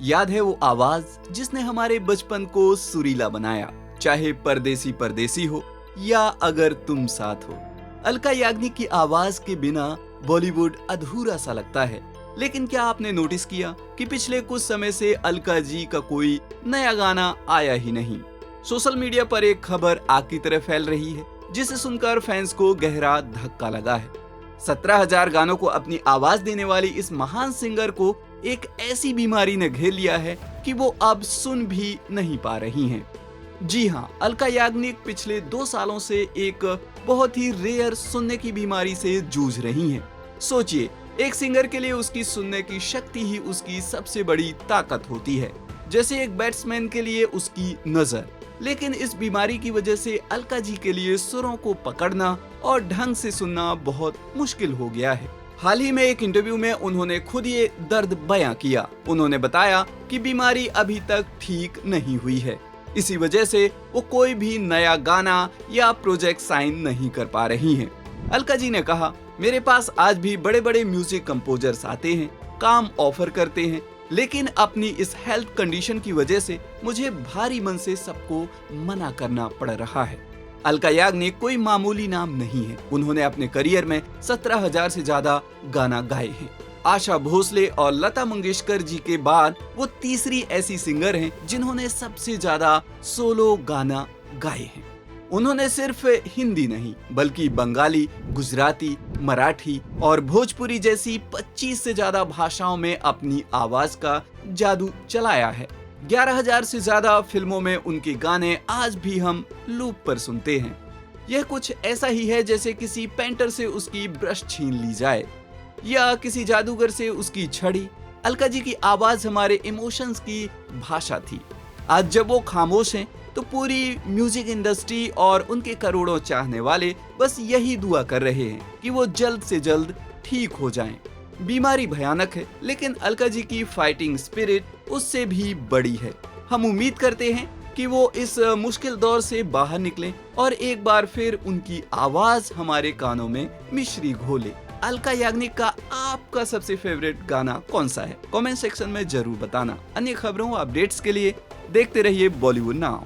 याद है वो आवाज जिसने हमारे बचपन को सुरीला बनाया, चाहे परदेसी परदेसी हो या अगर तुम साथ हो। अलका याग्निक की आवाज के बिना बॉलीवुड अधूरा सा लगता है। लेकिन क्या आपने नोटिस किया कि पिछले कुछ समय से अलका जी का कोई नया गाना आया ही नहीं। सोशल मीडिया पर एक खबर आग की तरह फैल रही है, जिसे सुनकर फैंस को गहरा धक्का लगा है। 17,000 गानों को अपनी आवाज देने वाली इस महान सिंगर को एक ऐसी बीमारी ने घेर लिया है कि वो अब सुन भी नहीं पा रही हैं। जी हाँ, अलका याग्निक पिछले 2 सालों से एक बहुत ही रेयर सुनने की बीमारी से जूझ रही हैं। सोचिए, एक सिंगर के लिए उसकी सुनने की शक्ति ही उसकी सबसे बड़ी ताकत होती है, जैसे एक बैट्समैन के लिए उसकी नजर। लेकिन इस बीमारी की वजह से अलका जी के लिए सुरों को पकड़ना और ढंग से सुनना बहुत मुश्किल हो गया है। हाल ही में एक इंटरव्यू में उन्होंने खुद ये दर्द बयां किया। उन्होंने बताया कि बीमारी अभी तक ठीक नहीं हुई है, इसी वजह से वो कोई भी नया गाना या प्रोजेक्ट साइन नहीं कर पा रही हैं। अलका जी ने कहा, मेरे पास आज भी बड़े बड़े म्यूजिक कंपोजर्स आते हैं, काम ऑफर करते हैं, लेकिन अपनी इस हेल्थ कंडीशन की वजह से मुझे भारी मन से सबको मना करना पड़ रहा है। अलका याग्निक कोई मामूली नाम नहीं है। उन्होंने अपने करियर में 17,000 से ज्यादा गाना गाए हैं। आशा भोसले और लता मंगेशकर जी के बाद वो तीसरी ऐसी सिंगर हैं जिन्होंने सबसे ज्यादा सोलो गाना गाए हैं। उन्होंने सिर्फ हिंदी नहीं बल्कि बंगाली, गुजराती, मराठी और भोजपुरी जैसी 25 से ज्यादा भाषाओं में अपनी आवाज का जादू चलाया है। 11,000 से ज्यादा फिल्मों में उनके गाने आज भी हम लूप पर सुनते हैं। यह कुछ ऐसा ही है जैसे किसी पेंटर से उसकी ब्रश छीन ली जाए या किसी जादूगर से उसकी छड़ी। अलका जी की आवाज हमारे इमोशंस की भाषा थी। आज जब वो खामोश हैं तो पूरी म्यूजिक इंडस्ट्री और उनके करोड़ों चाहने वाले बस यही दुआ कर रहे हैं कि वो जल्द से जल्द ठीक हो जाएं। बीमारी भयानक है, लेकिन अलका जी की फाइटिंग स्पिरिट उससे भी बड़ी है। हम उम्मीद करते हैं कि वो इस मुश्किल दौर से बाहर निकलें और एक बार फिर उनकी आवाज हमारे कानों में मिश्री घोले। अलका याग्निक का आपका सबसे फेवरेट गाना कौन सा है? कमेंट सेक्शन में जरूर बताना। अन्य खबरों और अपडेट्स के लिए देखते रहिए बॉलीवुड नाउ।